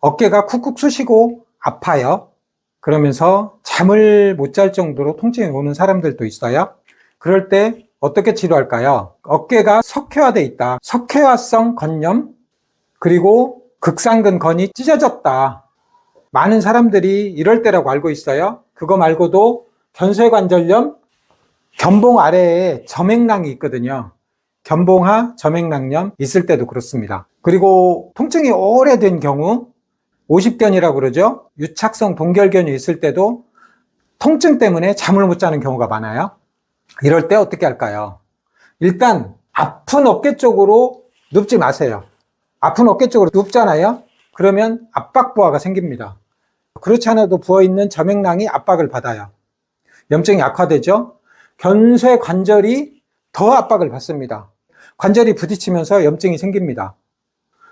어깨가 쿡쿡 쑤시고 아파요. 그러면서 잠을 못 잘 정도로 통증이 오는 사람들도 있어요. 그럴 때 어떻게 치료할까요? 어깨가 석회화돼 있다. 석회화성 건염, 그리고 극상근 건이 찢어졌다. 많은 사람들이 이럴 때라고 알고 있어요. 그거 말고도 견쇄관절염, 견봉 아래에 점액낭이 있거든요. 견봉하 점액낭염 있을 때도 그렇습니다. 그리고 통증이 오래된 경우, 50견이라고 그러죠. 유착성 동결견이 있을 때도 통증 때문에 잠을 못 자는 경우가 많아요. 이럴 때 어떻게 할까요? 일단 아픈 어깨 쪽으로 눕지 마세요. 아픈 어깨 쪽으로 눕잖아요. 그러면 압박부하가 생깁니다. 그렇지 않아도 부어있는 점액낭이 압박을 받아요. 염증이 악화되죠. 견쇄관절이 더 압박을 받습니다. 관절이 부딪히면서 염증이 생깁니다.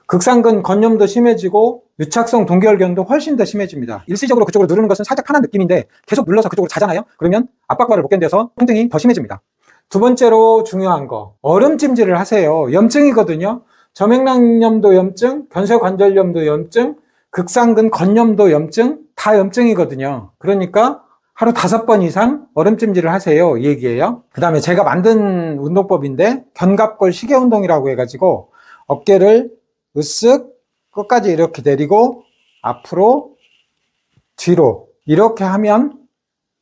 극상근 건염도 심해지고 유착성 동결견도 훨씬 더 심해집니다. 일시적으로 그쪽으로 누르는 것은 살짝 편한 느낌인데 계속 눌러서 그쪽으로 자잖아요. 그러면 압박과를 못 견뎌서 통증이 더 심해집니다. 두 번째로 중요한 거, 얼음찜질을 하세요. 염증이거든요. 점액낭염도 염증, 견쇄관절염도 염증, 극상근 건염도 염증, 다 염증이거든요. 그러니까 하루 5번 이상 얼음찜질을 하세요. 이 얘기예요. 그 다음에 제가 만든 운동법인데 견갑골 시계운동이라고 해가지고 어깨를 으쓱 끝까지 이렇게 내리고 앞으로 뒤로 이렇게 하면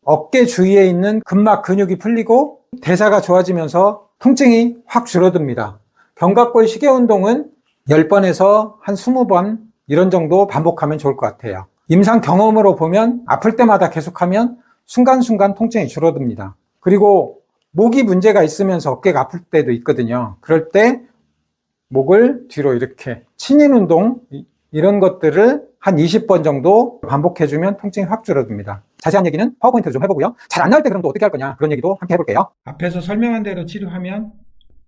어깨 주위에 있는 근막 근육이 풀리고 대사가 좋아지면서 통증이 확 줄어듭니다. 견갑골 시계운동은 10번에서 한 20번 이런 정도 반복하면 좋을 것 같아요. 임상 경험으로 보면 아플 때마다 계속하면 순간순간 통증이 줄어듭니다. 그리고 목이 문제가 있으면서 어깨가 아플 때도 있거든요. 그럴 때 목을 뒤로 이렇게 친인 운동 이런 것들을 한 20번 정도 반복해주면 통증이 확 줄어듭니다. 자세한 얘기는 파워포인트로 좀 해보고요. 잘 안 나올 때 그럼 또 어떻게 할 거냐 그런 얘기도 함께 해볼게요. 앞에서 설명한 대로 치료하면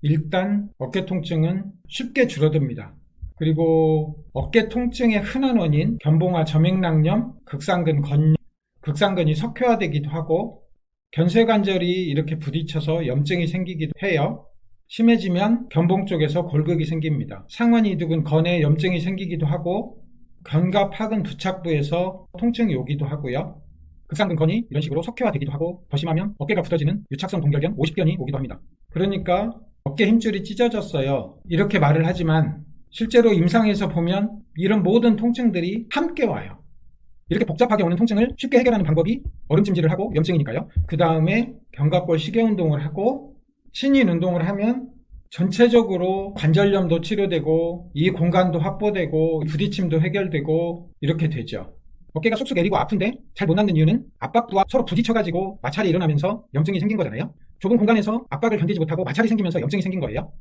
일단 어깨 통증은 쉽게 줄어듭니다. 그리고 어깨 통증의 흔한 원인 견봉화 점액낭염, 극상근 건염, 극상근이 석회화되기도 하고 견쇄관절이 이렇게 부딪혀서 염증이 생기기도 해요. 심해지면 견봉 쪽에서 골극이 생깁니다. 상완 이두근 건에 염증이 생기기도 하고 견갑하근 부착부에서 통증이 오기도 하고요. 극상근 건이 이런 식으로 석회화되기도 하고 더 심하면 어깨가 굳어지는 유착성 동결견 50견이 오기도 합니다. 그러니까 어깨 힘줄이 찢어졌어요. 이렇게 말을 하지만 실제로 임상에서 보면 이런 모든 통증들이 함께 와요. 이렇게 복잡하게 오는 통증을 쉽게 해결하는 방법이 얼음찜질을 하고 염증이니까요. 그 다음에 견갑골 시계운동을 하고 신인 운동을 하면 전체적으로 관절염도 치료되고 이 공간도 확보되고 부딪힘도 해결되고 이렇게 되죠. 어깨가 쑥쑥 내리고 아픈데 잘 못 낫는 이유는 압박부와 서로 부딪혀가지고 마찰이 일어나면서 염증이 생긴 거잖아요. 좁은 공간에서 압박을 견디지 못하고 마찰이 생기면서 염증이 생긴 거예요.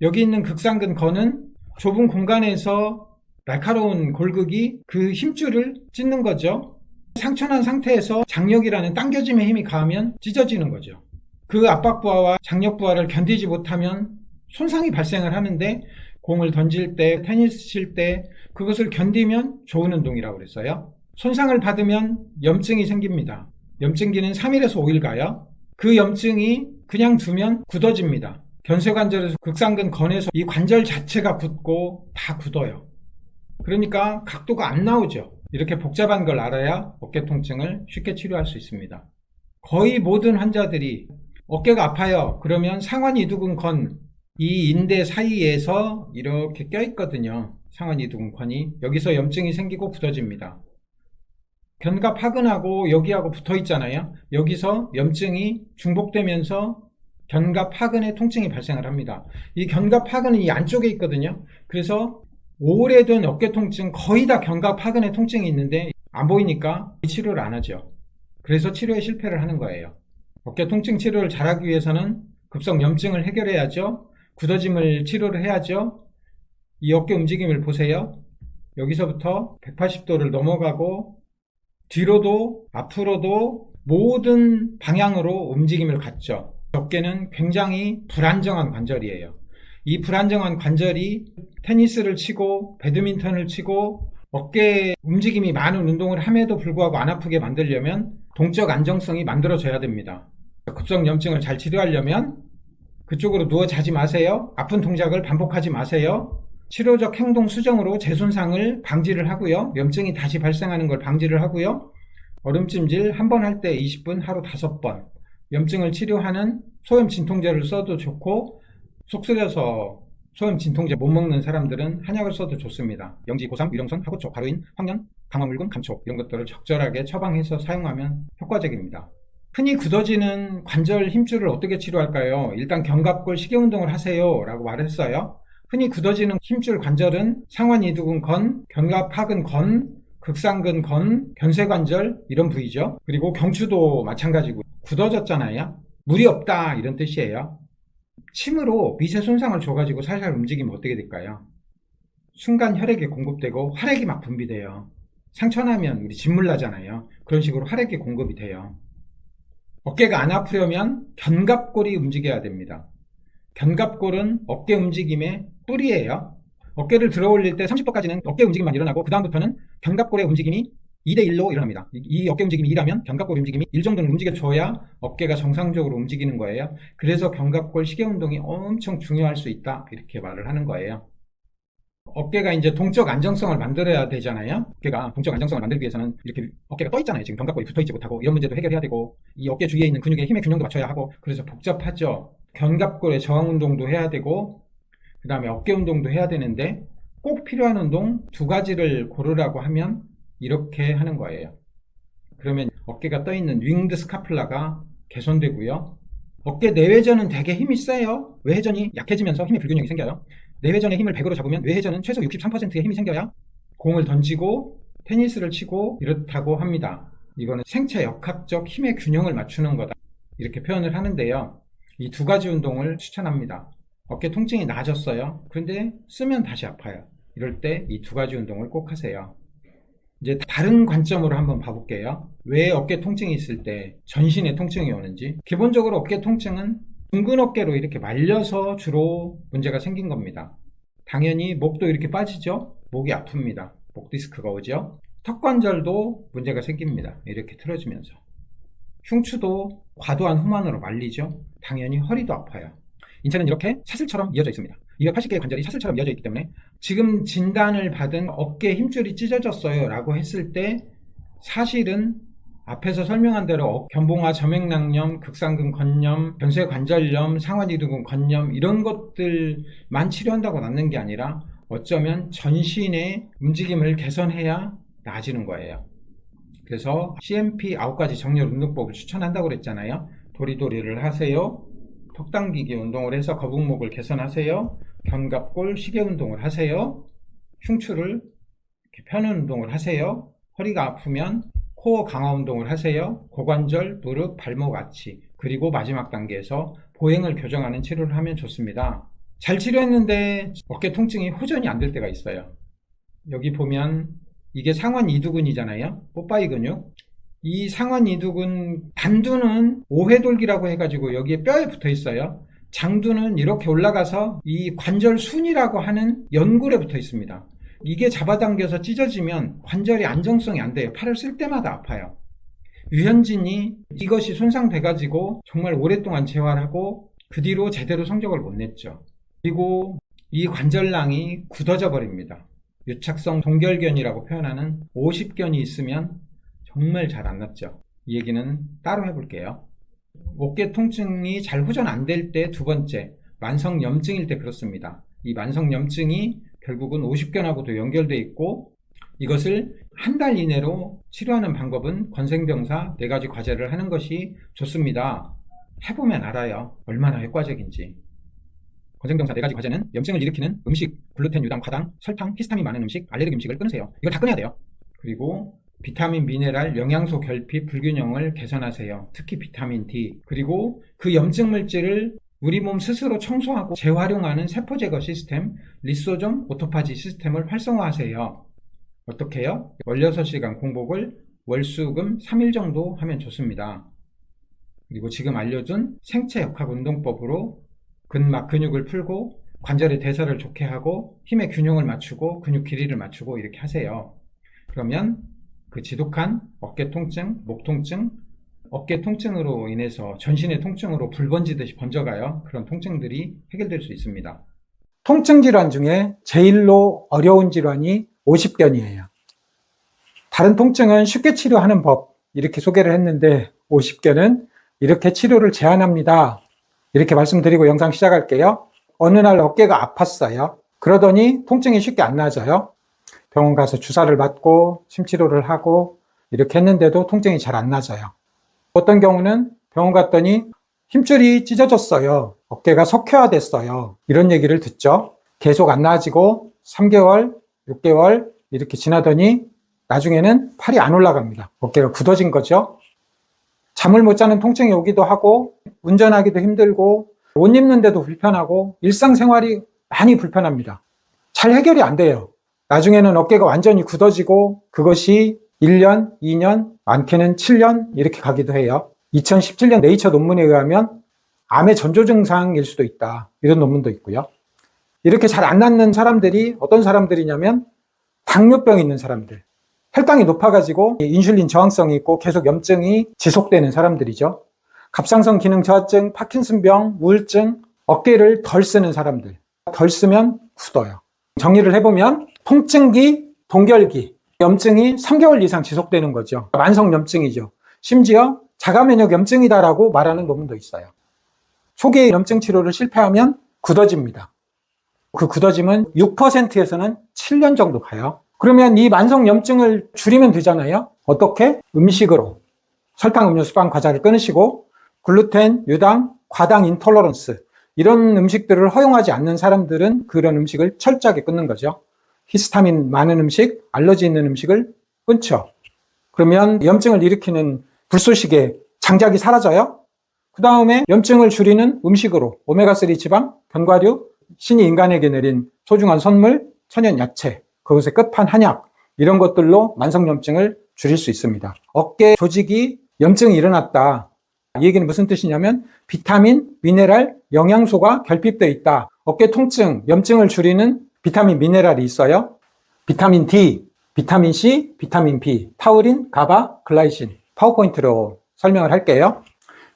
여기 있는 극상근 건은 좁은 공간에서 날카로운 골극이 그 힘줄을 찢는 거죠. 상처난 상태에서 장력이라는 당겨짐의 힘이 가하면 찢어지는 거죠. 그 압박부하와 장력부하를 견디지 못하면 손상이 발생을 하는데 공을 던질 때, 테니스 칠 때 그것을 견디면 좋은 운동이라고 그랬어요. 손상을 받으면 염증이 생깁니다. 염증기는 3일에서 5일 가요. 그 염증이 그냥 두면 굳어집니다. 견쇄관절에서 극상근 건에서 이 관절 자체가 굳고 다 굳어요. 그러니까 각도가 안 나오죠. 이렇게 복잡한 걸 알아야 어깨 통증을 쉽게 치료할 수 있습니다. 거의 모든 환자들이 어깨가 아파요. 그러면 상완 이두근 건, 이 인대 사이에서 이렇게 껴있거든요. 상완 이두근 건이. 여기서 염증이 생기고 굳어집니다. 견갑하근하고 여기하고 붙어 있잖아요. 여기서 염증이 중복되면서 견갑하근에 통증이 발생을 합니다. 이 견갑하근은 이 안쪽에 있거든요. 그래서 오래된 어깨 통증 거의 다 견갑하근에 통증이 있는데 안 보이니까 치료를 안 하죠. 그래서 치료에 실패를 하는 거예요. 어깨 통증 치료를 잘하기 위해서는 급성 염증을 해결해야죠. 굳어짐을 치료를 해야죠. 이 어깨 움직임을 보세요. 여기서부터 180도를 넘어가고 뒤로도 앞으로도 모든 방향으로 움직임을 갖죠. 어깨는 굉장히 불안정한 관절이에요. 이 불안정한 관절이 테니스를 치고 배드민턴을 치고 어깨 움직임이 많은 운동을 함에도 불구하고 안 아프게 만들려면 동적 안정성이 만들어져야 됩니다. 급성 염증을 잘 치료하려면 그쪽으로 누워 자지 마세요. 아픈 동작을 반복하지 마세요. 치료적 행동 수정으로 재손상을 방지를 하고요. 염증이 다시 발생하는 걸 방지를 하고요. 얼음찜질 한 번 할 때 20분, 하루 5번. 염증을 치료하는 소염 진통제를 써도 좋고, 속 쓰려서 소염 진통제 못 먹는 사람들은 한약을 써도 좋습니다. 영지, 고삼, 위령선, 하고초, 가루인, 황련, 강화물금, 감초 이런 것들을 적절하게 처방해서 사용하면 효과적입니다. 흔히 굳어지는 관절 힘줄을 어떻게 치료할까요? 일단 견갑골 시계운동을 하세요 라고 말했어요. 흔히 굳어지는 힘줄 관절은 상완이두근 건, 견갑하근 건, 극상근 건, 견쇄관절 이런 부위죠. 그리고 경추도 마찬가지고 굳어졌잖아요. 물이 없다 이런 뜻이에요. 침으로 미세 손상을 줘가지고 살살 움직이면 어떻게 될까요? 순간 혈액이 공급되고 활액이 막 분비돼요. 상처나면 우리 진물 나잖아요. 그런 식으로 활액이 공급이 돼요. 어깨가 안 아프려면 견갑골이 움직여야 됩니다. 견갑골은 어깨 움직임의 뿌리예요. 어깨를 들어 올릴 때 30도까지는 어깨 움직임만 일어나고 그 다음부터는 견갑골의 움직임이 2대1로 일어납니다. 이 어깨 움직임이 2라면 견갑골 움직임이 1 정도는 움직여줘야 어깨가 정상적으로 움직이는 거예요. 그래서 견갑골 시계운동이 엄청 중요할 수 있다 이렇게 말을 하는 거예요. 어깨가 이제 동적 안정성을 만들어야 되잖아요. 어깨가 동적 안정성을 만들기 위해서는 이렇게 어깨가 떠 있잖아요. 지금 견갑골이 붙어 있지 못하고 이런 문제도 해결해야 되고 이 어깨 주위에 있는 근육의 힘의 균형도 맞춰야 하고 그래서 복잡하죠. 견갑골의 저항 운동도 해야 되고 그 다음에 어깨 운동도 해야 되는데 꼭 필요한 운동 2가지를 고르라고 하면 이렇게 하는 거예요. 그러면 어깨가 떠 있는 윙드 스카플라가 개선되고요. 어깨 내외전은 되게 힘이 세요. 외회전이 약해지면서 힘의 불균형이 생겨요. 내외전의 힘을 100으로 잡으면 외회전은 최소 63%의 힘이 생겨야 공을 던지고 테니스를 치고 이렇다고 합니다. 이거는 생체 역학적 힘의 균형을 맞추는 거다 이렇게 표현을 하는데요. 이 2가지 운동을 추천합니다. 어깨 통증이 나아졌어요. 그런데 쓰면 다시 아파요. 이럴 때 이 2가지 운동을 꼭 하세요. 이제 다른 관점으로 한번 봐볼게요. 왜 어깨 통증이 있을 때 전신에 통증이 오는지. 기본적으로 어깨 통증은 둥근 어깨로 이렇게 말려서 주로 문제가 생긴 겁니다. 당연히 목도 이렇게 빠지죠. 목이 아픕니다. 목 디스크가 오죠. 턱관절도 문제가 생깁니다. 이렇게 틀어지면서. 흉추도 과도한 후만으로 말리죠. 당연히 허리도 아파요. 인체는 이렇게 사슬처럼 이어져 있습니다. 280개의 관절이 사슬처럼 이어져 있기 때문에 지금 진단을 받은 어깨 힘줄이 찢어졌어요 라고 했을 때 사실은 앞에서 설명한 대로 견봉화 점액낭염, 극상근 건염, 견쇄관절염, 상완이두근 건염 이런 것들만 치료한다고 낫는 게 아니라 어쩌면 전신의 움직임을 개선해야 나아지는 거예요. 그래서 CMP 9가지 정렬 운동법을 추천한다고 그랬잖아요. 도리도리를 하세요. 턱 당기기 운동을 해서 거북목을 개선하세요. 견갑골 시계 운동을 하세요. 흉추를 이렇게 펴는 운동을 하세요. 허리가 아프면 코어 강화 운동을 하세요. 고관절, 무릎, 발목 아치 그리고 마지막 단계에서 보행을 교정하는 치료를 하면 좋습니다. 잘 치료했는데 어깨 통증이 호전이 안 될 때가 있어요. 여기 보면 이게 상완 이두근이잖아요. 뽀빠이 근육. 이 상완 이두근 단두는 오회돌기라고 해가지고 여기에 뼈에 붙어 있어요. 장두는 이렇게 올라가서 이 관절순이라고 하는 연골에 붙어 있습니다. 이게 잡아당겨서 찢어지면 관절이 안정성이 안 돼요. 팔을 쓸 때마다 아파요. 유현진이 이것이 손상돼가지고 정말 오랫동안 재활하고 그 뒤로 제대로 성적을 못 냈죠. 그리고 이 관절낭이 굳어져 버립니다. 유착성 동결견이라고 표현하는 50견이 있으면 정말 잘 안 낫죠. 이 얘기는 따로 해볼게요. 어깨 통증이 잘 호전 안 될 때 2번째, 만성염증일 때 그렇습니다. 이 만성염증이 결국은 50견하고도 연결되어 있고 이것을 한 달 이내로 치료하는 방법은 건생병사 4가지 과제를 하는 것이 좋습니다. 해보면 알아요. 얼마나 효과적인지. 건생병사 4가지 과제는 염증을 일으키는 음식, 글루텐, 유당, 과당, 설탕, 히스타민 많은 음식, 알레르기 음식을 끊으세요. 이걸 다 끊어야 돼요. 그리고 비타민, 미네랄, 영양소 결핍, 불균형을 개선하세요. 특히 비타민 D. 그리고 그 염증 물질을 우리 몸 스스로 청소하고 재활용하는 세포 제거 시스템, 리소좀 오토파지 시스템을 활성화하세요. 어떻게 해요? 16시간 공복을 월수금 3일 정도 하면 좋습니다. 그리고 지금 알려준 생체 역학 운동법으로 근막 근육을 풀고 관절의 대사를 좋게 하고 힘의 균형을 맞추고 근육 길이를 맞추고 이렇게 하세요. 그러면 그 지독한 어깨 통증, 목 통증, 어깨 통증으로 인해서 전신의 통증으로 불 번지듯이 번져가요. 그런 통증들이 해결될 수 있습니다. 통증 질환 중에 제일로 어려운 질환이 오십견이에요. 다른 통증은 쉽게 치료하는 법 이렇게 소개를 했는데 오십견은 이렇게 치료를 제한합니다. 이렇게 말씀드리고 영상 시작할게요. 어느 날 어깨가 아팠어요. 그러더니 통증이 쉽게 안 나아져요. 병원 가서 주사를 맞고 침치료를 하고 이렇게 했는데도 통증이 잘 안 나아져요. 어떤 경우는 병원 갔더니 힘줄이 찢어졌어요. 어깨가 석회화됐어요. 이런 얘기를 듣죠. 계속 안 나아지고 3개월, 6개월 이렇게 지나더니 나중에는 팔이 안 올라갑니다. 어깨가 굳어진 거죠. 잠을 못 자는 통증이 오기도 하고 운전하기도 힘들고 옷 입는데도 불편하고 일상생활이 많이 불편합니다. 잘 해결이 안 돼요. 나중에는 어깨가 완전히 굳어지고 그것이 1년, 2년, 많게는 7년 이렇게 가기도 해요. 2017년 네이처 논문에 의하면 암의 전조 증상일 수도 있다. 이런 논문도 있고요. 이렇게 잘 안 낫는 사람들이 어떤 사람들이냐면 당뇨병 있는 사람들. 혈당이 높아가지고 인슐린 저항성이 있고 계속 염증이 지속되는 사람들이죠. 갑상선 기능 저하증, 파킨슨병, 우울증, 어깨를 덜 쓰는 사람들. 덜 쓰면 굳어요. 정리를 해보면 통증기, 동결기, 염증이 3개월 이상 지속되는 거죠. 만성염증이죠. 심지어 자가면역 염증이다라고 말하는 논문도 있어요. 초기의 염증 치료를 실패하면 굳어집니다. 그 굳어짐은 6%에서는 7년 정도 가요. 그러면 이 만성염증을 줄이면 되잖아요. 어떻게? 음식으로. 설탕, 음료수, 빵, 과자를 끊으시고 글루텐, 유당, 과당 인톨러런스 이런 음식들을 허용하지 않는 사람들은 그런 음식을 철저하게 끊는 거죠. 히스타민 많은 음식, 알러지 있는 음식을 끊죠. 그러면 염증을 일으키는 불쏘시개, 장작이 사라져요. 그 다음에 염증을 줄이는 음식으로 오메가3 지방, 견과류, 신이 인간에게 내린 소중한 선물, 천연 야채, 그것의 끝판 한약 이런 것들로 만성염증을 줄일 수 있습니다. 어깨 조직이 염증이 일어났다. 이 얘기는 무슨 뜻이냐면 비타민, 미네랄, 영양소가 결핍되어 있다. 어깨 통증, 염증을 줄이는 비타민, 미네랄이 있어요. 비타민 D, 비타민 C, 비타민 B, 타우린, 가바, 글라이신. 파워포인트로 설명을 할게요.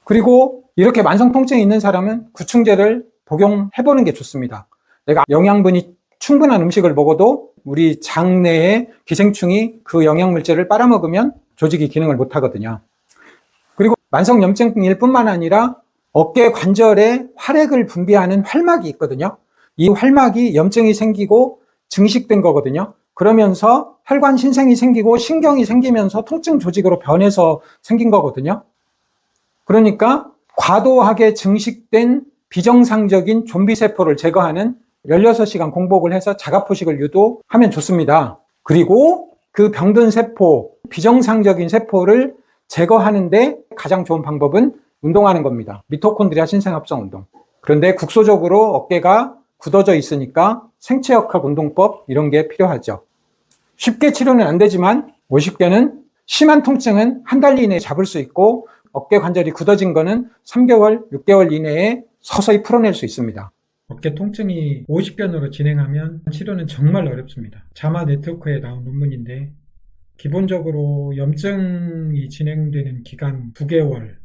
그리고 이렇게 만성 통증이 있는 사람은 구충제를 복용해보는 게 좋습니다. 내가 영양분이 충분한 음식을 먹어도 우리 장 내에 기생충이 그 영양물질을 빨아먹으면 조직이 기능을 못하거든요. 그리고 만성염증일 뿐만 아니라 어깨 관절에 활액을 분비하는 활막이 있거든요. 이 활막이 염증이 생기고 증식된 거거든요. 그러면서 혈관 신생이 생기고 신경이 생기면서 통증 조직으로 변해서 생긴 거거든요. 그러니까 과도하게 증식된 비정상적인 좀비세포를 제거하는 16시간 공복을 해서 자가포식을 유도하면 좋습니다. 그리고 그 병든 세포, 비정상적인 세포를 제거하는데 가장 좋은 방법은 운동하는 겁니다. 미토콘드리아 신생합성 운동. 그런데 국소적으로 어깨가 굳어져 있으니까 생체역학 운동법 이런 게 필요하죠. 쉽게 치료는 안 되지만 50개는 심한 통증은 한 달 이내에 잡을 수 있고 어깨 관절이 굳어진 거는 3개월, 6개월 이내에 서서히 풀어낼 수 있습니다. 어깨 통증이 50견으로 진행하면 치료는 정말 어렵습니다. 자마 네트워크에 나온 논문인데 기본적으로 염증이 진행되는 기간 9개월,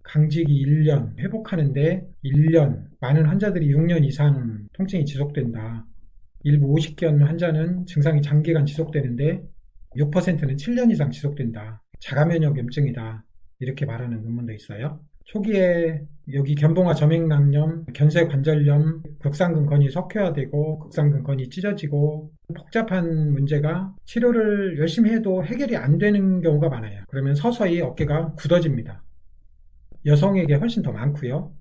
강직이 1년, 회복하는데 1년, 많은 환자들이 6년 이상 통증이 지속된다. 일부 50견 환자는 증상이 장기간 지속되는데 6%는 7년 이상 지속된다. 자가면역 염증이다. 이렇게 말하는 논문도 있어요. 초기에 여기 견봉화 점액낭염, 견쇄관절염, 극상근 건이 석회화되고 극상근 건이 찢어지고 복잡한 문제가 치료를 열심히 해도 해결이 안 되는 경우가 많아요. 그러면 서서히 어깨가 굳어집니다. 여성에게 훨씬 더 많고요.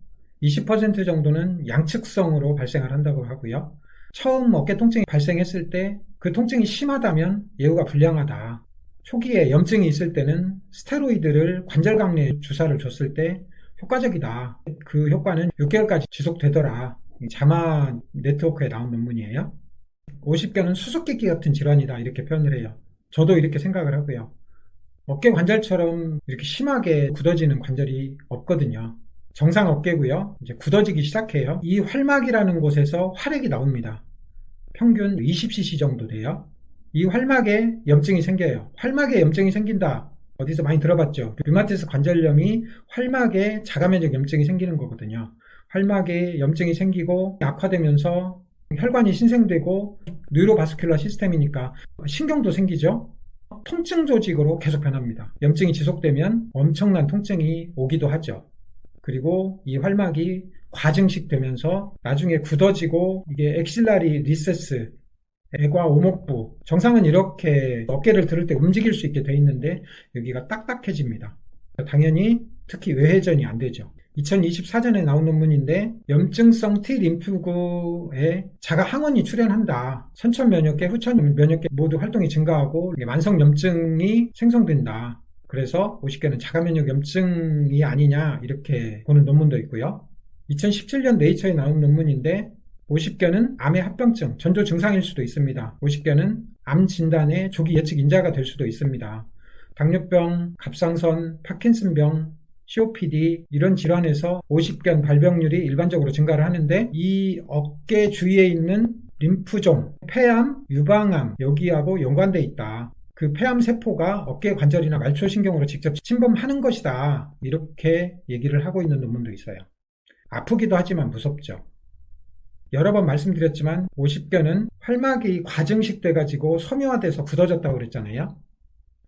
20% 정도는 양측성으로 발생을 한다고 하고요. 처음 어깨 통증이 발생했을 때 그 통증이 심하다면 예후가 불량하다. 초기에 염증이 있을 때는 스테로이드를 관절강내에 주사를 줬을 때 효과적이다. 그 효과는 6개월까지 지속되더라. 자마 네트워크에 나온 논문이에요. 50견은 수수께끼 같은 질환이다. 이렇게 표현을 해요. 저도 이렇게 생각을 하고요. 어깨 관절처럼 이렇게 심하게 굳어지는 관절이 없거든요. 정상 어깨고요. 이제 굳어지기 시작해요. 이 활막이라는 곳에서 활액이 나옵니다. 평균 20cc 정도 돼요. 이 활막에 염증이 생겨요. 활막에 염증이 생긴다. 어디서 많이 들어봤죠? 류마티스 관절염이 활막에 자가면역 염증이 생기는 거거든요. 활막에 염증이 생기고 악화되면서 혈관이 신생되고 뉴로바스큘러 시스템이니까 신경도 생기죠. 통증 조직으로 계속 변합니다. 염증이 지속되면 엄청난 통증이 오기도 하죠. 그리고 이 활막이 과증식 되면서 나중에 굳어지고 이게 엑실라리 리세스, 애과 오목부, 정상은 이렇게 어깨를 들을 때 움직일 수 있게 돼 있는데 여기가 딱딱해집니다. 당연히 특히 외회전이 안 되죠. 2024년에 나온 논문인데 염증성 T림프구에 자가 항원이 출현한다. 선천 면역계, 후천 면역계 모두 활동이 증가하고 만성 염증이 생성된다. 그래서 50견은 자가 면역 염증이 아니냐 이렇게 보는 논문도 있고요. 2017년 네이처에 나온 논문인데 50견은 암의 합병증, 전조 증상일 수도 있습니다. 50견은 암 진단의 조기 예측 인자가 될 수도 있습니다. 당뇨병, 갑상선, 파킨슨병, COPD 이런 질환에서 50견 발병률이 일반적으로 증가를 하는데 이 어깨 주위에 있는 림프종, 폐암, 유방암 여기하고 연관돼 있다. 그 폐암 세포가 어깨 관절이나 말초신경으로 직접 침범하는 것이다. 이렇게 얘기를 하고 있는 논문도 있어요. 아프기도 하지만 무섭죠. 여러 번 말씀드렸지만 50견은 활막이 과증식 돼가지고 섬유화돼서 굳어졌다고 그랬잖아요.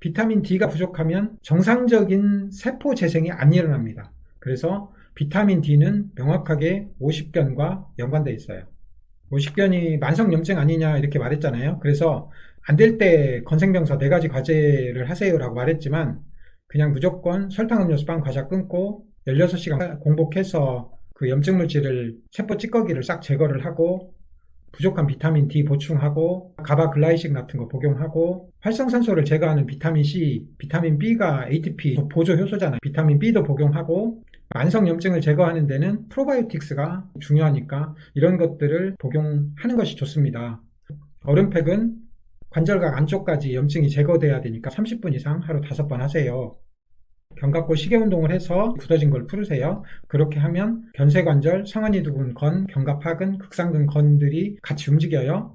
비타민 D가 부족하면 정상적인 세포 재생이 안 일어납니다. 그래서 비타민 D는 명확하게 50견과 연관되어 있어요. 50견이 만성염증 아니냐 이렇게 말했잖아요. 그래서 안 될 때 건생병사 4가지 과제를 하세요라고 말했지만 그냥 무조건 설탕, 음료수, 빵, 과자 끊고 16시간 공복해서 그 염증 물질을 세포 찌꺼기를 싹 제거를 하고 부족한 비타민 D 보충하고 가바글라이신 같은 거 복용하고 활성산소를 제거하는 비타민 C, 비타민 B가 ATP 보조 효소잖아요. 비타민 B도 복용하고 만성염증을 제거하는 데는 프로바이오틱스가 중요하니까 이런 것들을 복용하는 것이 좋습니다. 얼음팩은 관절각 안쪽까지 염증이 제거돼야 되니까 30분 이상 하루 5번 하세요. 견갑골 시계운동을 해서 굳어진 걸 풀으세요. 그렇게 하면 견쇄관절, 상완이두근 건, 견갑하근, 극상근 건들이 같이 움직여요.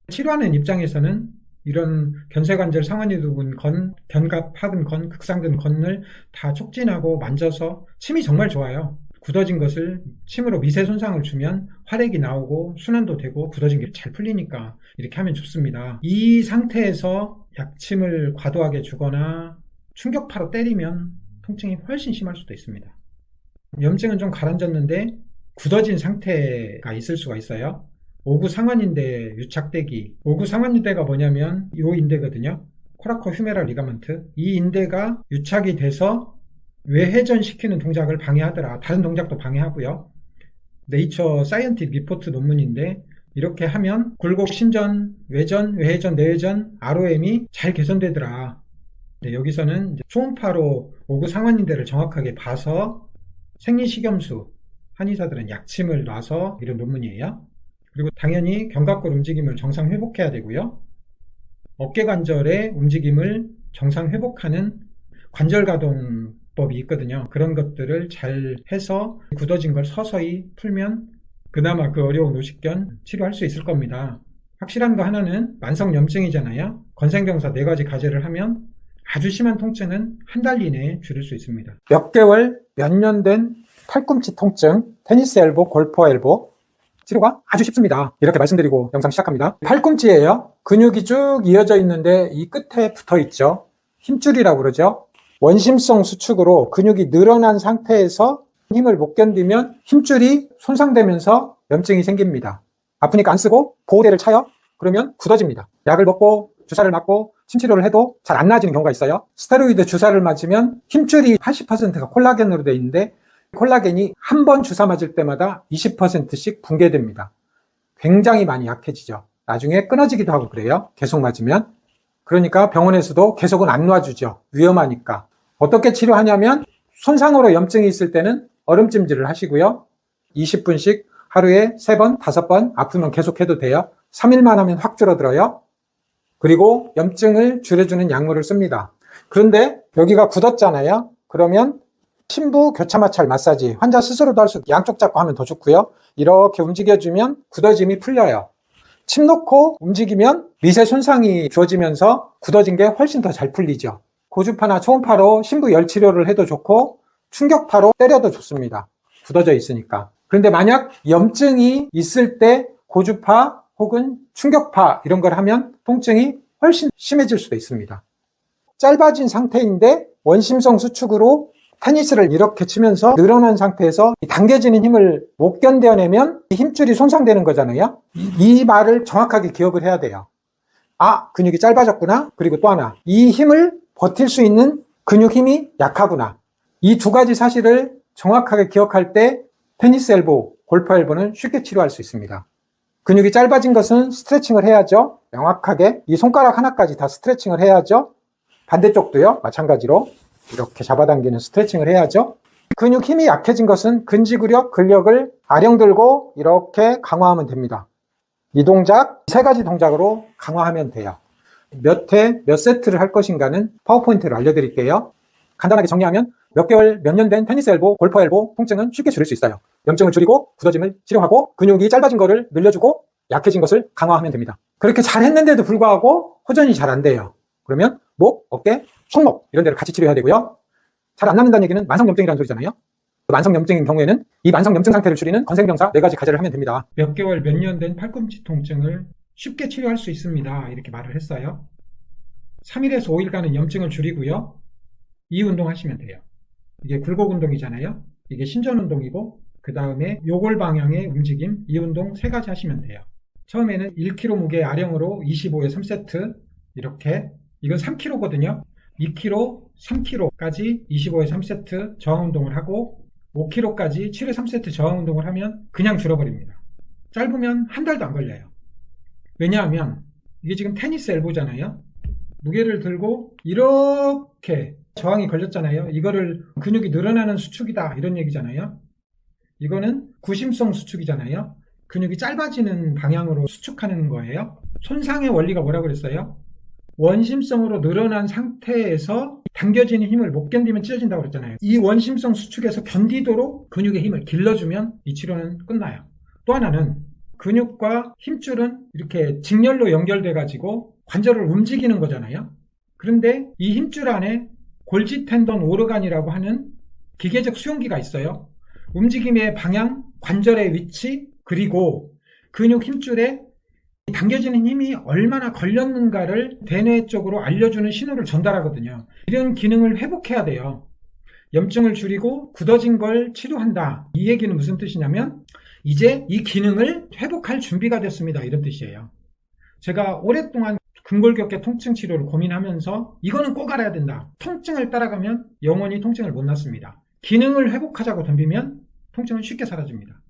치료하는 입장에서는 이런 견쇄관절, 상완이두근 건, 견갑하근 건, 극상근 건을 다 촉진하고 만져서 침이 정말 좋아요. 굳어진 것을 침으로 미세 손상을 주면 활액이 나오고 순환도 되고 굳어진 게 잘 풀리니까 이렇게 하면 좋습니다. 이 상태에서 약침을 과도하게 주거나 충격파로 때리면 통증이 훨씬 심할 수도 있습니다. 염증은 좀 가라앉았는데 굳어진 상태가 있을 수가 있어요. 오구 상완인대 유착되기. 오구 상완인대가 뭐냐면 이 인대거든요. 코라코 휴메랄 리가먼트. 이 인대가 유착이 돼서 외회전시키는 동작을 방해하더라. 다른 동작도 방해하고요. 네이처 사이언티픽 리포트 논문인데 이렇게 하면 굴곡 신전, 외전, 외회전, 내회전, ROM이 잘 개선되더라. 여기서는 초음파로 오구 상완인대를 정확하게 봐서 생리식염수, 한의사들은 약침을 놔서 이런 논문이에요. 그리고 당연히 견갑골 움직임을 정상 회복해야 되고요. 어깨관절의 움직임을 정상 회복하는 관절가동법이 있거든요. 그런 것들을 잘 해서 굳어진 걸 서서히 풀면 그나마 그 어려운 50견 치료할 수 있을 겁니다. 확실한 거 하나는 만성염증이잖아요. 건생병사 4가지 과제를 하면 아주 심한 통증은 한 달 이내에 줄일 수 있습니다. 몇 개월, 몇 년 된 팔꿈치 통증, 테니스 엘보, 골퍼 엘보 치료가 아주 쉽습니다. 이렇게 말씀드리고 영상 시작합니다. 팔꿈치예요. 근육이 쭉 이어져 있는데 이 끝에 붙어 있죠. 힘줄이라고 그러죠. 원심성 수축으로 근육이 늘어난 상태에서 힘을 못 견디면 힘줄이 손상되면서 염증이 생깁니다. 아프니까 안 쓰고 보호대를 차요. 그러면 굳어집니다. 약을 먹고 주사를 맞고 침치료를 해도 잘 안 나아지는 경우가 있어요. 스테로이드 주사를 맞으면 힘줄이 80%가 콜라겐으로 되어 있는데 콜라겐이 한 번 주사 맞을 때마다 20%씩 붕괴됩니다. 굉장히 많이 약해지죠. 나중에 끊어지기도 하고 그래요. 계속 맞으면. 그러니까 병원에서도 계속은 안 놔주죠. 위험하니까. 어떻게 치료하냐면 손상으로 염증이 있을 때는 얼음찜질을 하시고요. 20분씩 하루에 3번, 5번 아프면 계속해도 돼요. 3일만 하면 확 줄어들어요. 그리고 염증을 줄여주는 약물을 씁니다. 그런데 여기가 굳었잖아요. 그러면 심부 교차마찰 마사지, 환자 스스로도 할 수 있고 양쪽 잡고 하면 더 좋고요. 이렇게 움직여주면 굳어짐이 풀려요. 침 놓고 움직이면 미세 손상이 주어지면서 굳어진 게 훨씬 더 잘 풀리죠. 고주파나 초음파로 심부 열 치료를 해도 좋고 충격파로 때려도 좋습니다. 굳어져 있으니까. 그런데 만약 염증이 있을 때 고주파 혹은 충격파 이런 걸 하면 통증이 훨씬 심해질 수도 있습니다. 짧아진 상태인데 원심성 수축으로 테니스를 이렇게 치면서 늘어난 상태에서 당겨지는 힘을 못 견뎌내면 힘줄이 손상되는 거잖아요. 이 말을 정확하게 기억을 해야 돼요. 아, 근육이 짧아졌구나. 그리고 또 하나, 이 힘을 버틸 수 있는 근육 힘이 약하구나. 이 두 가지 사실을 정확하게 기억할 때 테니스 엘보, 골프 엘보는 쉽게 치료할 수 있습니다. 근육이 짧아진 것은 스트레칭을 해야죠. 명확하게 이 손가락 하나까지 다 스트레칭을 해야죠. 반대쪽도요. 마찬가지로 이렇게 잡아당기는 스트레칭을 해야죠. 근육 힘이 약해진 것은 근지구력, 근력을 아령 들고 이렇게 강화하면 됩니다. 이 동작, 세 가지 동작으로 강화하면 돼요. 몇 회, 몇 세트를 할 것인가는 파워포인트로 알려드릴게요. 간단하게 정리하면 몇 개월, 몇 년 된 테니스 엘보, 골퍼 엘보 통증은 쉽게 줄일 수 있어요. 염증을 줄이고 굳어짐을 치료하고 근육이 짧아진 거를 늘려주고 약해진 것을 강화하면 됩니다. 그렇게 잘 했는데도 불구하고 호전이 잘 안 돼요. 그러면 목, 어깨, 손목 이런 데를 같이 치료해야 되고요. 잘 안 낫는다는 얘기는 만성염증이라는 소리잖아요. 만성염증인 경우에는 이 만성염증 상태를 줄이는 건생병사 4가지 과제를 하면 됩니다. 몇 개월, 몇 년 된 팔꿈치 통증을 쉽게 치료할 수 있습니다. 이렇게 말을 했어요. 3일에서 5일간은 염증을 줄이고요. 이 운동 하시면 돼요. 이게 굴곡 운동이잖아요. 이게 신전 운동이고 그 다음에 요골 방향의 움직임, 이 운동 3가지 하시면 돼요. 처음에는 1kg 무게 아령으로 25에 3세트 이렇게, 이건 3kg거든요. 2kg, 3kg까지 25에 3세트 저항 운동을 하고 5kg까지 7회 3세트 저항 운동을 하면 그냥 줄어버립니다. 짧으면 한 달도 안 걸려요. 왜냐하면 이게 지금 테니스 엘보잖아요. 무게를 들고 이렇게 저항이 걸렸잖아요. 이거를 근육이 늘어나는 수축이다 이런 얘기잖아요. 이거는 구심성 수축이잖아요. 근육이 짧아지는 방향으로 수축하는 거예요. 손상의 원리가 뭐라고 그랬어요? 원심성으로 늘어난 상태에서 당겨지는 힘을 못 견디면 찢어진다고 그랬잖아요. 이 원심성 수축에서 견디도록 근육의 힘을 길러주면 이 치료는 끝나요. 또 하나는 근육과 힘줄은 이렇게 직렬로 연결돼 가지고 관절을 움직이는 거잖아요. 그런데 이 힘줄 안에 골지 텐던 오르간이라고 하는 기계적 수용기가 있어요. 움직임의 방향, 관절의 위치, 그리고 근육 힘줄에 당겨지는 힘이 얼마나 걸렸는가를 대뇌 쪽으로 알려주는 신호를 전달하거든요. 이런 기능을 회복해야 돼요. 염증을 줄이고 굳어진 걸 치료한다. 이 얘기는 무슨 뜻이냐면 이제 이 기능을 회복할 준비가 됐습니다. 이런 뜻이에요. 제가 오랫동안 근골격계 통증 치료를 고민하면서 이거는 꼭 알아야 된다. 통증을 따라가면 영원히 통증을 못 놨습니다. 기능을 회복하자고 덤비면 통증은 쉽게 사라집니다.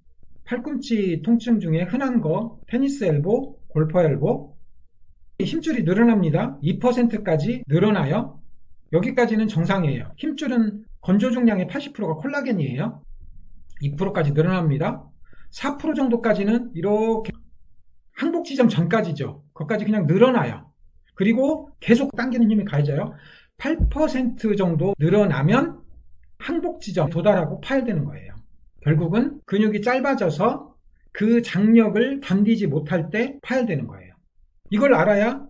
팔꿈치 통증 중에 흔한 거 테니스 엘보, 골퍼 엘보, 힘줄이 늘어납니다. 2%까지 늘어나요. 여기까지는 정상이에요. 힘줄은 건조 중량의 80%가 콜라겐이에요. 2%까지 늘어납니다. 4% 정도까지는 이렇게 항복 지점 전까지죠. 거기까지 그냥 늘어나요. 그리고 계속 당기는 힘이 가해져요. 8% 정도 늘어나면 항복 지점 도달하고 파열되는 거예요. 결국은 근육이 짧아져서 그 장력을 견디지 못할 때 파열되는 거예요. 이걸 알아야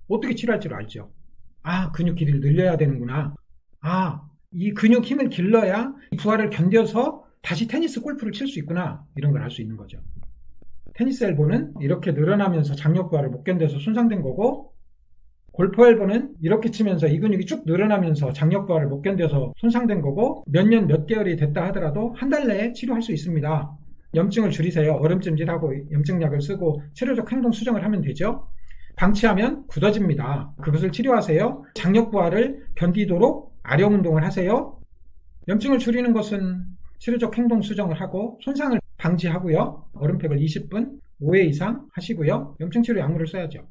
어떻게 치료할지를 알죠. 아, 근육 길이를 늘려야 되는구나. 아, 이 근육 힘을 길러야 부하를 견뎌서 다시 테니스 골프를 칠 수 있구나. 이런 걸 알 수 있는 거죠. 테니스 엘보는 이렇게 늘어나면서 장력 부하를 못 견뎌서 손상된 거고, 골프 엘보는 이렇게 치면서 이 근육이 쭉 늘어나면서 장력 부하를 못 견뎌서 손상된 거고, 몇 년 몇 개월이 됐다 하더라도 한 달 내에 치료할 수 있습니다. 염증을 줄이세요. 얼음찜질하고 염증약을 쓰고 치료적 행동 수정을 하면 되죠. 방치하면 굳어집니다. 그것을 치료하세요. 장력 부하를 견디도록 아령 운동을 하세요. 염증을 줄이는 것은 치료적 행동 수정을 하고 손상을 방지하고요. 얼음팩을 20분 5회 이상 하시고요. 염증치료 약물을 써야죠.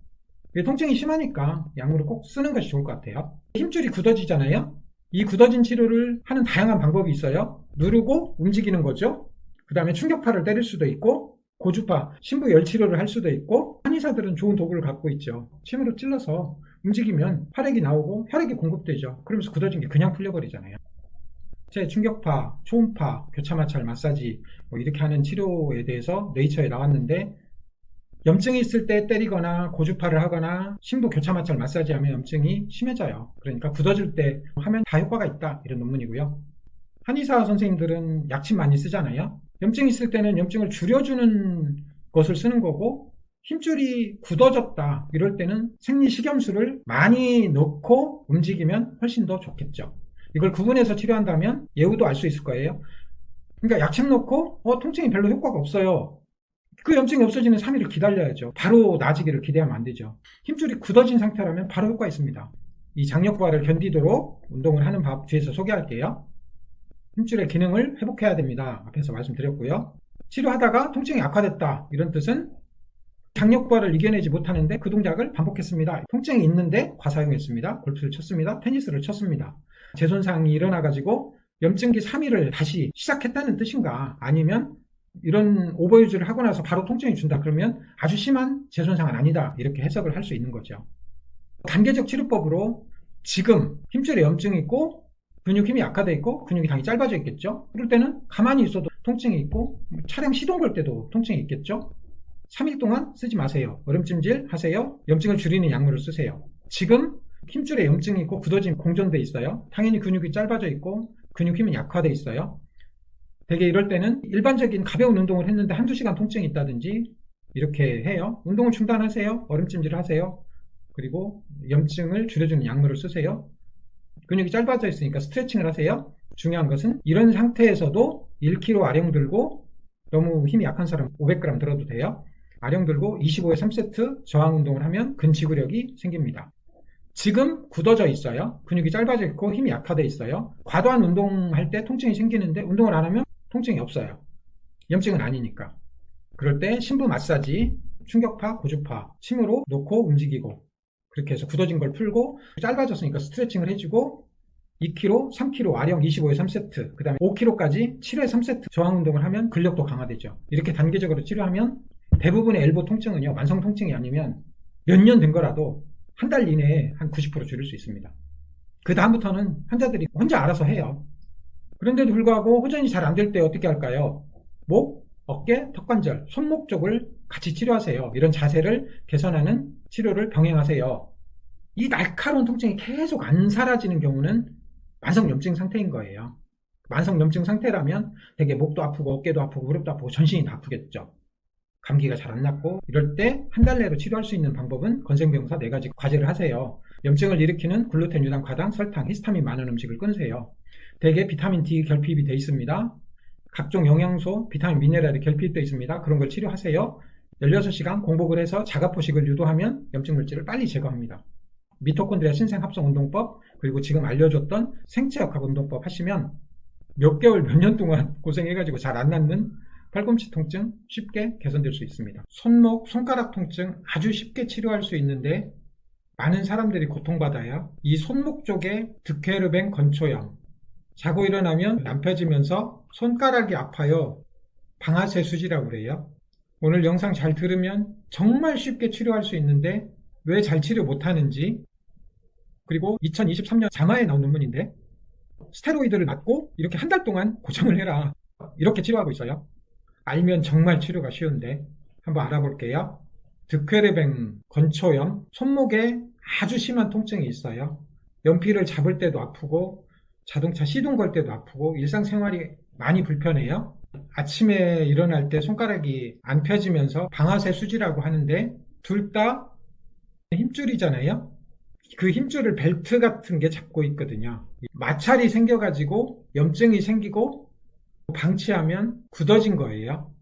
통증이 심하니까 약물을 꼭 쓰는 것이 좋을 것 같아요. 힘줄이 굳어지잖아요. 이 굳어진 치료를 하는 다양한 방법이 있어요. 누르고 움직이는 거죠. 그 다음에 충격파를 때릴 수도 있고, 고주파, 심부열 치료를 할 수도 있고, 한의사들은 좋은 도구를 갖고 있죠. 침으로 찔러서 움직이면 혈액이 나오고 혈액이 공급되죠. 그러면서 굳어진 게 그냥 풀려버리잖아요. 제 충격파, 초음파, 교차마찰 마사지 이렇게 하는 치료에 대해서 네이처에 나왔는데, 염증이 있을 때 때리거나 고주파를 하거나 심부 교차마찰 마사지 하면 염증이 심해져요. 그러니까 굳어질 때 하면 다 효과가 있다, 이런 논문이고요. 한의사 선생님들은 약침 많이 쓰잖아요. 염증이 있을 때는 염증을 줄여주는 것을 쓰는 거고, 힘줄이 굳어졌다 이럴 때는 생리식염수를 많이 넣고 움직이면 훨씬 더 좋겠죠. 이걸 구분해서 치료한다면 예후도 알 수 있을 거예요. 그러니까 약침 넣고 통증이 별로 효과가 없어요. 그 염증이 없어지는 3일을 기다려야죠. 바로 나아지기를 기대하면 안 되죠. 힘줄이 굳어진 상태라면 바로 효과 있습니다. 이 장력부하를 견디도록 운동을 하는 법 뒤에서 소개할게요. 힘줄의 기능을 회복해야 됩니다. 앞에서 말씀드렸고요. 치료하다가 통증이 악화됐다 이런 뜻은 장력부하를 이겨내지 못하는데 그 동작을 반복했습니다. 통증이 있는데 과사용했습니다. 골프를 쳤습니다. 테니스를 쳤습니다. 재손상이 일어나가지고 염증기 3일을 다시 시작했다는 뜻인가, 아니면 이런 오버유즈를 하고 나서 바로 통증이 준다 그러면 아주 심한 재손상은 아니다 이렇게 해석을 할 수 있는 거죠. 단계적 치료법으로 지금 힘줄에 염증이 있고 근육 힘이 약화되어 있고 근육이 당연히 짧아져 있겠죠. 그럴 때는 가만히 있어도 통증이 있고 차량 시동 걸 때도 통증이 있겠죠. 3일 동안 쓰지 마세요. 얼음찜질 하세요. 염증을 줄이는 약물을 쓰세요. 지금 힘줄에 염증이 있고 굳어짐이 공존돼 있어요. 당연히 근육이 짧아져 있고 근육 힘은 약화돼 있어요. 대개 이럴 때는 일반적인 가벼운 운동을 했는데 한두 시간 통증이 있다든지 이렇게 해요. 운동을 중단하세요. 얼음찜질을 하세요. 그리고 염증을 줄여주는 약물을 쓰세요. 근육이 짧아져 있으니까 스트레칭을 하세요. 중요한 것은 이런 상태에서도 1kg 아령 들고, 너무 힘이 약한 사람 500g 들어도 돼요. 아령 들고 25에 3세트 저항 운동을 하면 근지구력이 생깁니다. 지금 굳어져 있어요. 근육이 짧아져 있고 힘이 약화돼 있어요. 과도한 운동할 때 통증이 생기는데 운동을 안 하면 통증이 없어요. 염증은 아니니까. 그럴 때 심부 마사지, 충격파, 고주파, 침으로 놓고 움직이고, 그렇게 해서 굳어진 걸 풀고, 짧아졌으니까 스트레칭을 해주고 2kg, 3kg 아령 25에 3세트, 그 다음에 5kg까지 7회 3세트 저항 운동을 하면 근력도 강화되죠. 이렇게 단계적으로 치료하면 대부분의 엘보 통증은요, 만성 통증이 아니면 몇 년 된 거라도 한 달 이내에 한 90% 줄일 수 있습니다. 그 다음부터는 환자들이 혼자 알아서 해요. 그런데도 불구하고 호전이 잘 안 될 때 어떻게 할까요? 목, 어깨, 턱관절, 손목 쪽을 같이 치료하세요. 이런 자세를 개선하는 치료를 병행하세요. 이 날카로운 통증이 계속 안 사라지는 경우는 만성염증 상태인 거예요. 만성염증 상태라면 되게 목도 아프고 어깨도 아프고 무릎도 아프고 전신이 다 아프겠죠. 감기가 잘 안 낫고 이럴 때 한 달 내로 치료할 수 있는 방법은 건생병사 4가지 과제를 하세요. 염증을 일으키는 글루텐, 유당, 과당, 설탕, 히스타민 많은 음식을 끊으세요. 대개 비타민 D 결핍이 되어 있습니다. 각종 영양소, 비타민, 미네랄이 결핍되어 있습니다. 그런 걸 치료하세요. 16시간 공복을 해서 자가포식을 유도하면 염증 물질을 빨리 제거합니다. 미토콘드리아 신생합성운동법, 그리고 지금 알려줬던 생체역학 운동법 하시면 몇 개월, 몇 년 동안 고생해가지고 잘 안 낫는 팔꿈치 통증 쉽게 개선될 수 있습니다. 손목, 손가락 통증 아주 쉽게 치료할 수 있는데 많은 사람들이 고통받아요. 이 손목 쪽에 득회르뱅 건초염, 자고 일어나면 안 펴지면서 손가락이 아파요. 방아쇠 수지라고 그래요. 오늘 영상 잘 들으면 정말 쉽게 치료할 수 있는데 왜 잘 치료 못하는지, 그리고 2023년 자마에 나온 논문인데 스테로이드를 맞고 이렇게 한 달 동안 고정을 해라, 이렇게 치료하고 있어요. 알면 정말 치료가 쉬운데 한번 알아볼게요. 득회르뱅 건초염, 손목에 아주 심한 통증이 있어요. 연필을 잡을 때도 아프고 자동차 시동 걸 때도 아프고 일상생활이 많이 불편해요. 아침에 일어날 때 손가락이 안 펴지면서 방아쇠 수지라고 하는데 둘 다 힘줄이잖아요. 그 힘줄을 벨트 같은 게 잡고 있거든요. 마찰이 생겨가지고 염증이 생기고 방치하면 굳어진 거예요.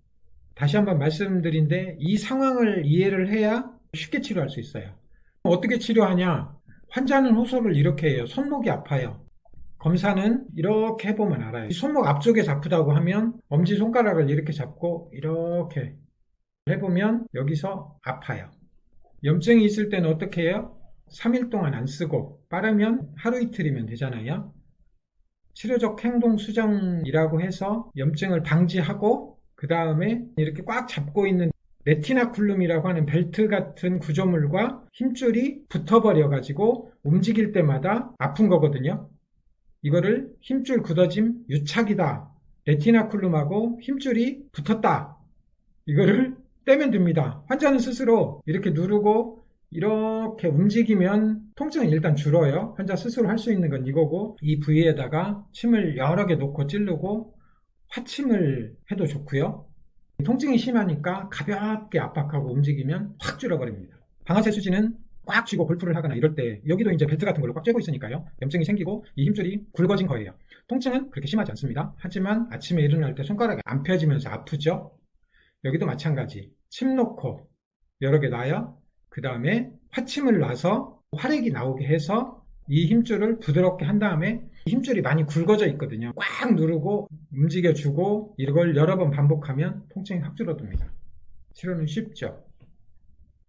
다시 한번 말씀드린데 이 상황을 이해를 해야 쉽게 치료할 수 있어요. 어떻게 치료하냐? 환자는 호소를 이렇게 해요. 손목이 아파요. 검사는 이렇게 해보면 알아요. 손목 앞쪽에서 아프다고 하면 엄지손가락을 이렇게 잡고 이렇게 해보면 여기서 아파요. 염증이 있을 때는 어떻게 해요? 3일 동안 안 쓰고 빠르면 하루 이틀이면 되잖아요. 치료적 행동 수정이라고 해서 염증을 방지하고 그 다음에 이렇게 꽉 잡고 있는 레티나쿨룸이라고 하는 벨트 같은 구조물과 힘줄이 붙어버려 가지고 움직일 때마다 아픈 거거든요. 이거를 힘줄 굳어짐 유착이다, 레티나쿨룸하고 힘줄이 붙었다, 이거를 떼면 됩니다. 환자는 스스로 이렇게 누르고 이렇게 움직이면 통증은 일단 줄어요. 환자 스스로 할 수 있는 건 이거고, 이 부위에다가 침을 여러 개 놓고 찌르고 화침을 해도 좋고요. 통증이 심하니까 가볍게 압박하고 움직이면 확 줄어버립니다. 방아쇠 수지는 꽉 쥐고 골프를 하거나 이럴 때 여기도 이제 벨트 같은 걸로 꽉 쥐고 있으니까요. 염증이 생기고 이 힘줄이 굵어진 거예요. 통증은 그렇게 심하지 않습니다. 하지만 아침에 일어날 때 손가락이 안 펴지면서 아프죠? 여기도 마찬가지. 침 놓고 여러 개 놔요. 그 다음에 화침을 놔서 활액이 나오게 해서 이 힘줄을 부드럽게 한 다음에 힘줄이 많이 굵어져 있거든요. 꽉 누르고 움직여주고 이걸 여러 번 반복하면 통증이 확 줄어듭니다. 치료는 쉽죠.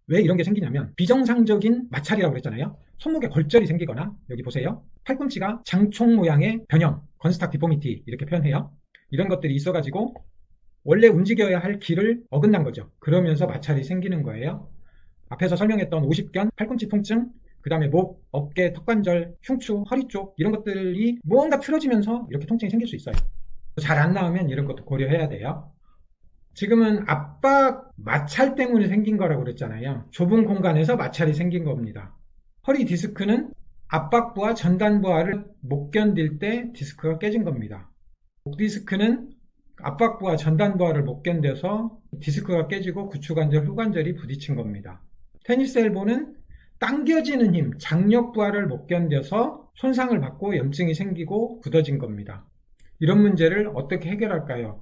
왜 이런 게 생기냐면 비정상적인 마찰이라고 그랬잖아요. 손목에 골절이 생기거나 여기 보세요. 팔꿈치가 장총 모양의 변형, 건스탁 디포미티 이렇게 표현해요. 이런 것들이 있어가지고 원래 움직여야 할 길을 어긋난 거죠. 그러면서 마찰이 생기는 거예요. 앞에서 설명했던 오십견, 팔꿈치 통증, 그 다음에 목, 어깨, 턱관절, 흉추, 허리 쪽 이런 것들이 뭔가 틀어지면서 이렇게 통증이 생길 수 있어요. 잘 안 나오면 이런 것도 고려해야 돼요. 지금은 압박 마찰 때문에 생긴 거라고 그랬잖아요. 좁은 공간에서 마찰이 생긴 겁니다. 허리 디스크는 압박부하 전단부하를 못 견딜 때 디스크가 깨진 겁니다. 목 디스크는 압박부하 전단부하를 못 견뎌서 디스크가 깨지고 구추관절, 후관절이 부딪힌 겁니다. 테니스 엘보는 당겨지는 힘, 장력 부하를 못 견뎌서 손상을 받고 염증이 생기고 굳어진 겁니다. 이런 문제를 어떻게 해결할까요?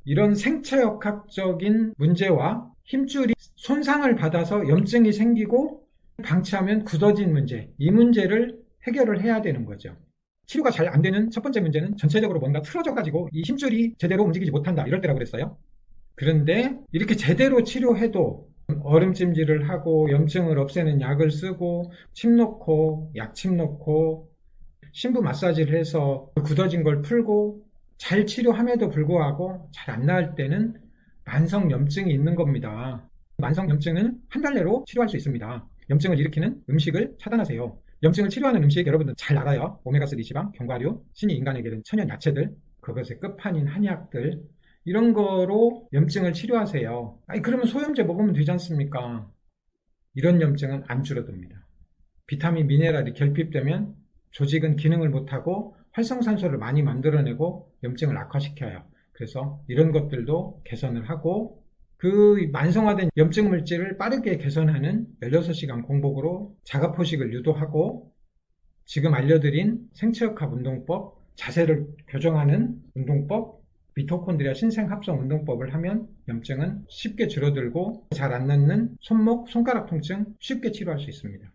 이런 생체역학적인 문제와 힘줄이 손상을 받아서 염증이 생기고 방치하면 굳어진 문제, 이 문제를 해결을 해야 되는 거죠. 치료가 잘 안 되는 첫 번째 문제는 전체적으로 뭔가 틀어져가지고 이 힘줄이 제대로 움직이지 못한다 이럴 때라고 그랬어요. 그런데 이렇게 제대로 치료해도 얼음찜질을 하고 염증을 없애는 약을 쓰고 침 놓고 약침 놓고 심부 마사지를 해서 굳어진 걸 풀고 잘 치료함에도 불구하고 잘 안 나을 때는 만성 염증이 있는 겁니다. 만성 염증은 한 달 내로 치료할 수 있습니다. 염증을 일으키는 음식을 차단하세요. 염증을 치료하는 음식 여러분들 잘 알아요. 오메가3 지방, 견과류, 신이 인간에게는 천연 야채들, 그것의 끝판인 한약들 이런 거로 염증을 치료하세요. 아니 그러면 소염제 먹으면 되지 않습니까? 이런 염증은 안 줄어듭니다. 비타민, 미네랄이 결핍되면 조직은 기능을 못하고 활성산소를 많이 만들어내고 염증을 악화시켜요. 그래서 이런 것들도 개선을 하고 그 만성화된 염증 물질을 빠르게 개선하는 16시간 공복으로 자가포식을 유도하고 지금 알려드린 생체역학 운동법, 자세를 교정하는 운동법, 미토콘드리아 신생합성 운동법을 하면 염증은 쉽게 줄어들고 잘 안 낫는 손목, 손가락 통증 쉽게 치료할 수 있습니다.